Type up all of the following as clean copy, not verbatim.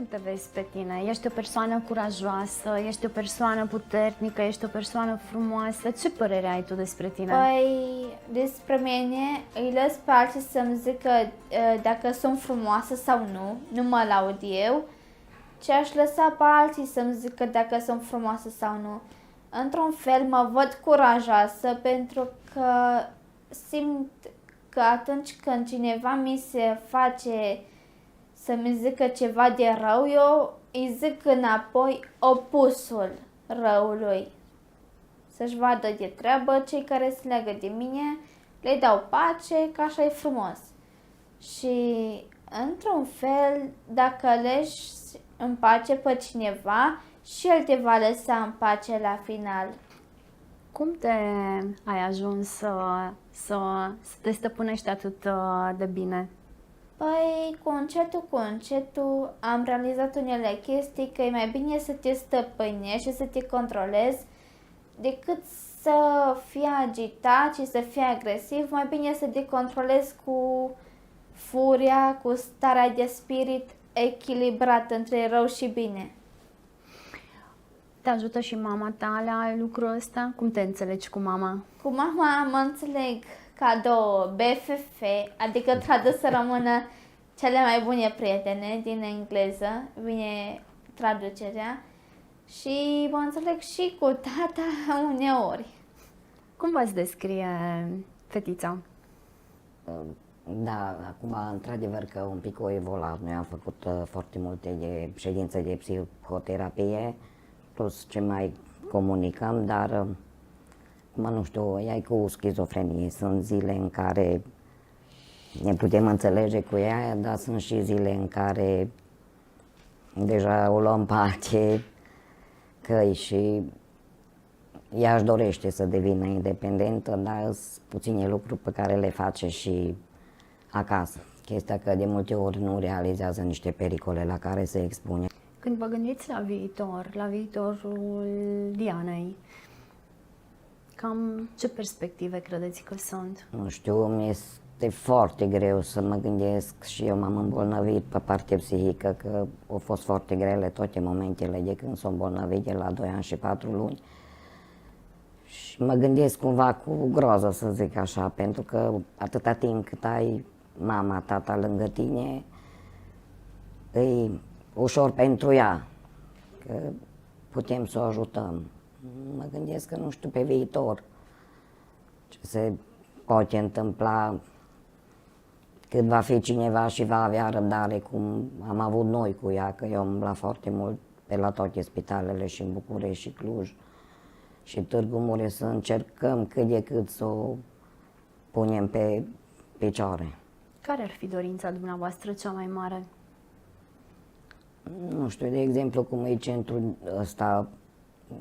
Cum te vezi pe tine? Ești o persoană curajoasă, ești o persoană puternică, ești o persoană frumoasă. Ce părere ai tu despre tine? Păi, despre mine îi las pe alții să-mi zică dacă sunt frumoasă sau nu, nu mă laud eu, ci aș lăsa pe alții să-mi zică dacă sunt frumoasă sau nu. Într-un fel mă văd curajoasă pentru că simt că atunci când cineva mi se face să-mi zică ceva de rău, eu îi zic înapoi opusul răului. Să-și vadă de treabă, cei care se leagă de mine, le dau pace, că așa e frumos. Și, într-un fel, dacă lăși în pace pe cineva, și el te va lăsa în pace la final. Cum ai ajuns să te stăpânești atât de bine? Păi, cu încetul am realizat unele chestii că e mai bine să te stăpânești și să te controlezi decât să fii agitat și să fii agresiv, mai bine să te controlezi cu furia, cu starea de spirit echilibrată între rău și bine. Te ajută și mama ta la lucrul ăsta? Cum te înțelegi cu mama? Cu mama mă înțeleg ca două BFF, adică tradus să rămână cele mai bune prietene din engleză, vine traducerea, și mă înțeleg și cu tata uneori. Cum v-ați descrie fetița? Da, acum, într-adevăr că un pic o evoluat. Noi am făcut foarte multe ședințe de psihoterapie, plus ce mai comunicăm, dar, nu știu, ea e cu schizofrenie. Sunt zile în care ne putem înțelege cu ea, dar sunt și zile în care deja o luăm pe alte căi și ea își dorește să devină independentă, dar sunt puține lucruri pe care le face și acasă. Chestia că de multe ori nu realizează niște pericole la care se expune. Când vă gândiți la viitorul Dianei, cam ce perspective credeți că sunt? Nu știu, mi este foarte greu să mă gândesc și eu m-am îmbolnăvit pe partea psihică, că au fost foarte grele toate momentele de când s-au îmbolnăvit, de la 2 ani și 4 luni. Și mă gândesc cumva cu groză, să zic așa, pentru că atâta timp cât ai mama, tata lângă tine, e ușor pentru ea, că putem să o ajutăm. Mă gândesc că nu știu pe viitor ce se poate întâmpla, cât va fi cineva și va avea răbdare cum am avut noi cu ea, că eu am umblat foarte mult pe la toate spitalele și în București și Cluj și Târgu Mureș, să încercăm cât de cât să o punem pe picioare. Care ar fi dorința dumneavoastră cea mai mare? Nu știu, de exemplu, cum e centrul ăsta,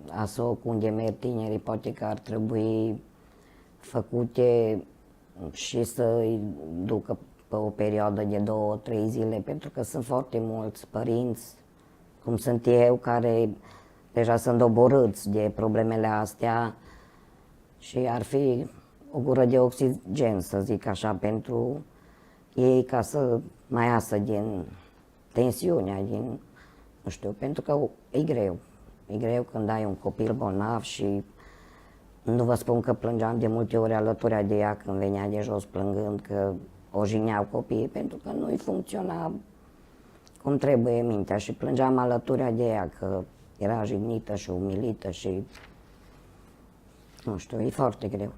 ASOC, unde merg tinerii, poate că ar trebui făcute și să-i ducă pe o perioadă de 2-3 zile, pentru că sunt foarte mulți părinți, cum sunt eu, care deja sunt doborâți de problemele astea și ar fi o gură de oxigen, să zic așa, pentru ei, ca să mai iasă din tensiunea, din, nu știu, pentru că e greu. E greu când ai un copil bolnav și nu vă spun că plângeam de multe ori alături de ea când venea de jos plângând că o jigneau copiii, pentru că nu-i funcționa cum trebuie mintea și plângeam alături de ea că era jignită și umilită și, nu știu, e foarte greu.